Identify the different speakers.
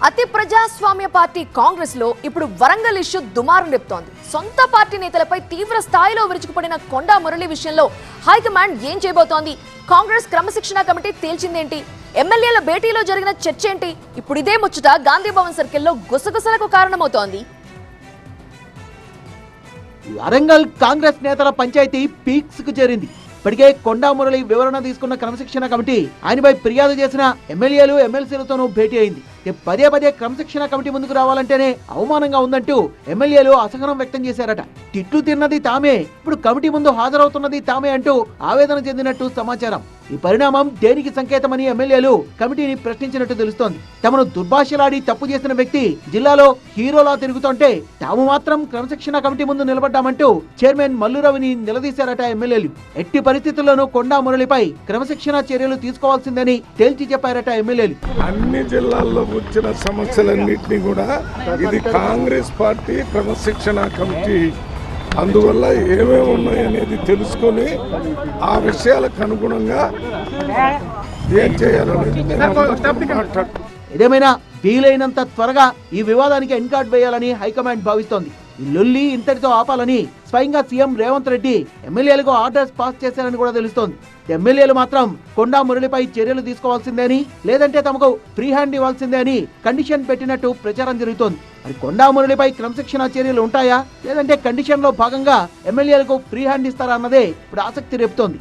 Speaker 1: అతి ప్రజాస్వామ్య పార్టీ కాంగ్రెస్ లో ఇప్పుడు వరంగల్ ఇష్యూ దుమారం రేపుతోంది. సొంత పార్టీ నేతలపై తీవ్ర స్థాయిలో విరుచుకుపడిన కొండా మురళి విషయంలో హైకమాండ్ ఏం చేయబోతోంది? కాంగ్రెస్ క్రమశిక్షణ కమిటీ తేల్చిందేంటి? ఎమ్మెల్యేల భేటీలో జరిగిన చర్చ ఏంటి? ఇప్పుడు ఇదే ముచ్చట గాంధీ భవన్ సర్కిల్లో గుసగుసలకు కారణమవుతోంది.
Speaker 2: వరంగల్ కాంగ్రెస్ నేతల పంచాయతీ పీక్స్ కు చేరింది. ఇప్పటికే కొండా మురళి వివరణ తీసుకున్న క్రమశిక్షణ కమిటీ ఆయనపై ఫిర్యాదు చేసిన ఎమ్మెల్యేలు ఎమ్మెల్సీలతోనూ భేటీ అయింది. పదే పదే క్రమశిక్షణ కమిటీ ముందుకు రావాలంటేనే అవమానంగా ఉందంటూ ఎమ్మెల్యేలు అసహనం వ్యక్తం చేశారట. తిట్లు తిన్నది తామే, ఇప్పుడు కమిటీ ముందు హాజరవుతున్నది తామే అంటూ ఆవేదన చెందినట్టు సమాచారం. ఈ పరిణామం దేనికి సంకేతమని ఎమ్మెల్యేలు కమిటీని ప్రశ్నించినట్టు తెలుస్తోంది. తమను దుర్భాషలాడి తప్పు చేసిన వ్యక్తి జిల్లాలో హీరోలా తిరుగుతుంటే తాము మాత్రం క్రమశిక్షణ కమిటీ ముందు నిలబడ్డామంటూ చైర్మన్ మల్లురవిని నిలదీశారట ఎమ్మెల్యేలు. ఎట్టి పరిస్థితుల్లోనూ కొండా మురళిపై క్రమశిక్షణ చర్యలు తీసుకోవాల్సిందని తేల్చి చెప్పారట ఎమ్మెల్యేలు.
Speaker 3: అన్ని జిల్లాల్లో వచ్చిన సమస్యలన్నింటినీ కూడా ఇది కాంగ్రెస్ పార్టీ క్రమశిక్షణ కమిటీ అందువల్ల ఏమేమి ఉన్నాయనేది తెలుసుకొని ఆ విషయాలకు అనుగుణంగా ఏం చేయాలనేది
Speaker 2: ఏదేమైనా వీలైనంత త్వరగా ఈ వివాదానికి ఎన్కార్డ్ వేయాలని హైకమాండ్ భావిస్తోంది. ఈ లొల్లి ఇంతటితో ఆపాలని స్వయంగా సీఎం రేవంత్ రెడ్డి ఎమ్మెల్యేలకు ఆర్డర్స్ పాస్ చేశారని కూడా తెలుస్తోంది. ఎమ్మెల్యేలు మాత్రం కొండా మురళిపై చర్యలు తీసుకోవాల్సిందే అని, లేదంటే తమకు ఫ్రీ హ్యాండ్ ఇవ్వాల్సిందే అని కండిషన్ పెట్టినట్టు ప్రచారం జరుగుతోంది. మరి కొండా మురళిపై క్రమశిక్షణ చర్యలు ఉంటాయా, లేదంటే కండిషన్ లో భాగంగా ఎమ్మెల్యేలకు ఫ్రీ హ్యాండ్ ఇస్తారా అన్నదే ఇప్పుడు ఆసక్తి రేపుతోంది.